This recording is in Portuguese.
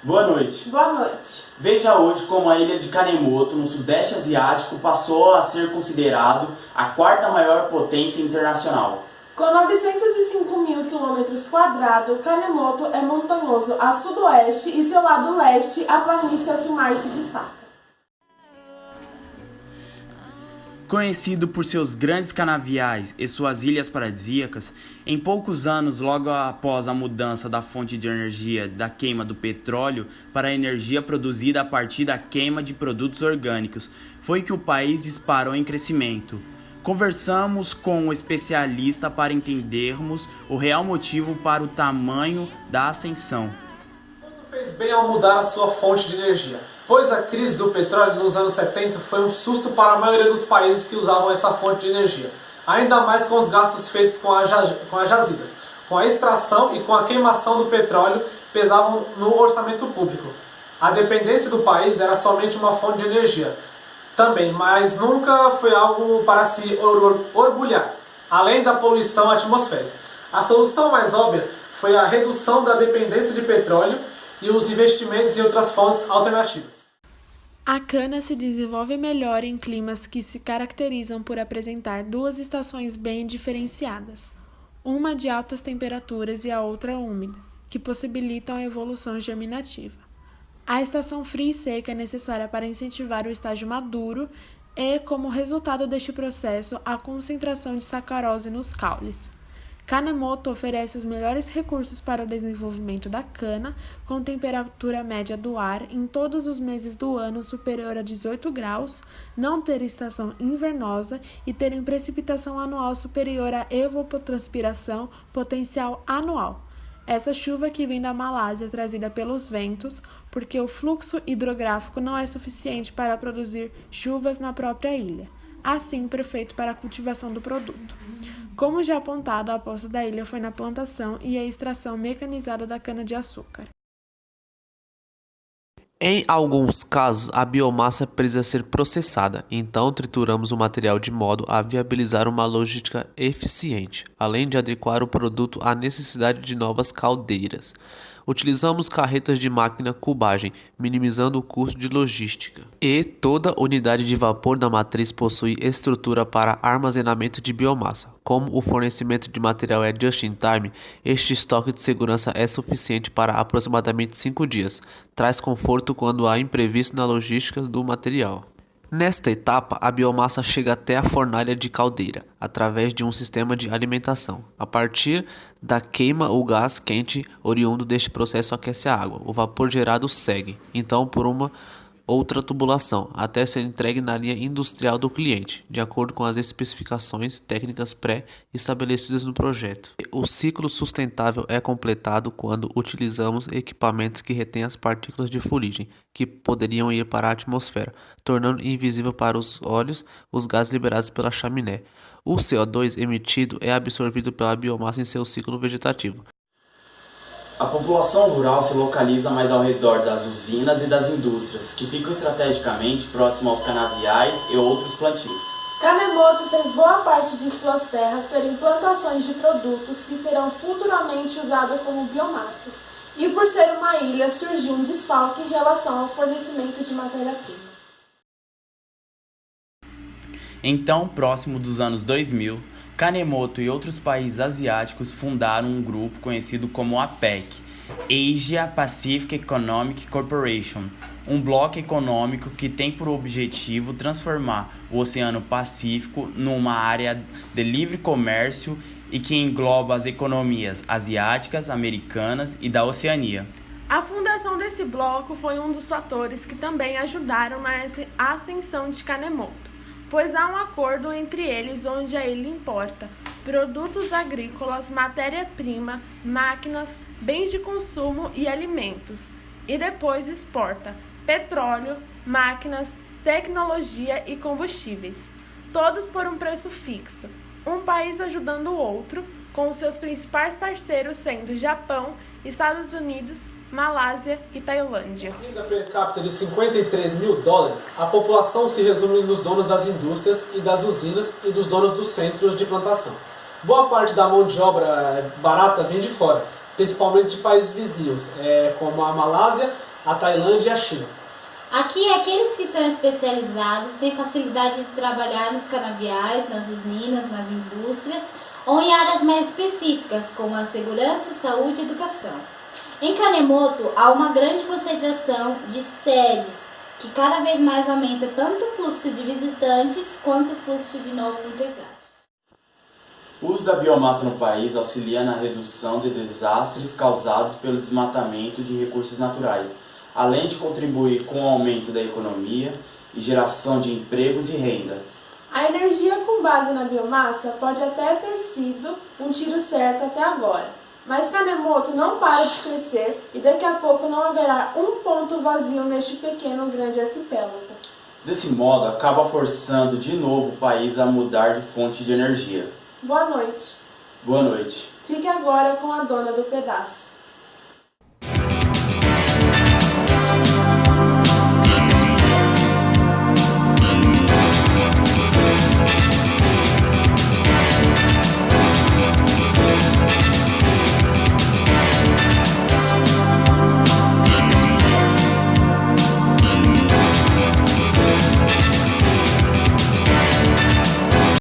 Boa noite. Boa noite. Veja hoje como a ilha de Kanemoto, no Sudeste Asiático, passou a ser considerado a quarta maior potência internacional. Com 905 mil quilômetros quadrados, Kanemoto é montanhoso a sudoeste e seu lado leste, a planície é o que mais se destaca. Conhecido por seus grandes canaviais e suas ilhas paradisíacas, em poucos anos, logo após a mudança da fonte de energia da queima do petróleo para a energia produzida a partir da queima de produtos orgânicos, foi que o país disparou em crescimento. Conversamos com um especialista para entendermos o real motivo para o tamanho da ascensão. Tudo fez bem ao mudar a sua fonte de energia, pois a crise do petróleo nos anos 70 foi um susto para a maioria dos países que usavam essa fonte de energia, ainda mais com os gastos feitos com as jazidas, com a extração e com a queimação do petróleo pesavam no orçamento público. A dependência do país era somente uma fonte de energia, também, mas nunca foi algo para se orgulhar, além da poluição atmosférica. A solução mais óbvia foi a redução da dependência de petróleo e os investimentos em outras fontes alternativas. A cana se desenvolve melhor em climas que se caracterizam por apresentar duas estações bem diferenciadas, uma de altas temperaturas e a outra úmida, que possibilitam a evolução germinativa. A estação fria e seca é necessária para incentivar o estágio maduro e, como resultado deste processo, a concentração de sacarose nos caules. Kanemoto oferece os melhores recursos para o desenvolvimento da cana, com temperatura média do ar em todos os meses do ano superior a 18 graus, não ter estação invernosa e ter precipitação anual superior à evapotranspiração potencial anual. Essa chuva que vem da Malásia é trazida pelos ventos, porque o fluxo hidrográfico não é suficiente para produzir chuvas na própria ilha, assim perfeito para a cultivação do produto. Como já apontado, a aposta da ilha foi na plantação e a extração mecanizada da cana-de-açúcar. Em alguns casos, a biomassa precisa ser processada, então trituramos o material de modo a viabilizar uma logística eficiente, além de adequar o produto à necessidade de novas caldeiras. Utilizamos carretas de máquina cubagem, minimizando o custo de logística. E toda unidade de vapor da matriz possui estrutura para armazenamento de biomassa. Como o fornecimento de material é just-in-time, este estoque de segurança é suficiente para aproximadamente 5 dias. Traz conforto quando há imprevisto na logística do material. Nesta etapa, a biomassa chega até a fornalha de caldeira, através de um sistema de alimentação. A partir da queima, o gás quente oriundo deste processo aquece a água. O vapor gerado segue, então, por uma outra tubulação, até ser entregue na linha industrial do cliente, de acordo com as especificações técnicas pré-estabelecidas no projeto. O ciclo sustentável é completado quando utilizamos equipamentos que retêm as partículas de fuligem, que poderiam ir para a atmosfera, tornando invisível para os olhos os gases liberados pela chaminé. O CO2 emitido é absorvido pela biomassa em seu ciclo vegetativo. A população rural se localiza mais ao redor das usinas e das indústrias, que ficam estrategicamente próximo aos canaviais e outros plantios. Kanemoto fez boa parte de suas terras serem plantações de produtos que serão futuramente usados como biomassas. E por ser uma ilha, surgiu um desfalque em relação ao fornecimento de matéria-prima. Então, próximo dos anos 2000, Kanemoto e outros países asiáticos fundaram um grupo conhecido como APEC, Asia Pacific Economic Corporation, um bloco econômico que tem por objetivo transformar o Oceano Pacífico numa área de livre comércio e que engloba as economias asiáticas, americanas e da Oceania. A fundação desse bloco foi um dos fatores que também ajudaram na ascensão de Kanemoto, pois há um acordo entre eles onde a ilha importa produtos agrícolas, matéria-prima, máquinas, bens de consumo e alimentos, e depois exporta petróleo, máquinas, tecnologia e combustíveis, todos por um preço fixo, um país ajudando o outro, com seus principais parceiros sendo Japão, Estados Unidos, Malásia e Tailândia. Com renda per capita de $53 mil, a população se resume nos donos das indústrias e das usinas e dos donos dos centros de plantação. Boa parte da mão de obra barata vem de fora, principalmente de países vizinhos, como a Malásia a Tailândia e a China. Aqui, aqueles que são especializados têm facilidade de trabalhar nos canaviais, nas usinas, nas indústrias ou em áreas mais específicas, como a segurança, saúde e educação. Em Kanemoto, há uma grande concentração de sedes, que cada vez mais aumenta tanto o fluxo de visitantes quanto o fluxo de novos empregados. O uso da biomassa no país auxilia na redução de desastres causados pelo desmatamento de recursos naturais, além de contribuir com o aumento da economia e geração de empregos e renda. A energia com base na biomassa pode até ter sido um tiro certo até agora, mas Kanemoto não para de crescer e daqui a pouco não haverá um ponto vazio neste pequeno grande arquipélago. Desse modo, acaba forçando de novo o país a mudar de fonte de energia. Boa noite. Boa noite. Fique agora com a dona do pedaço.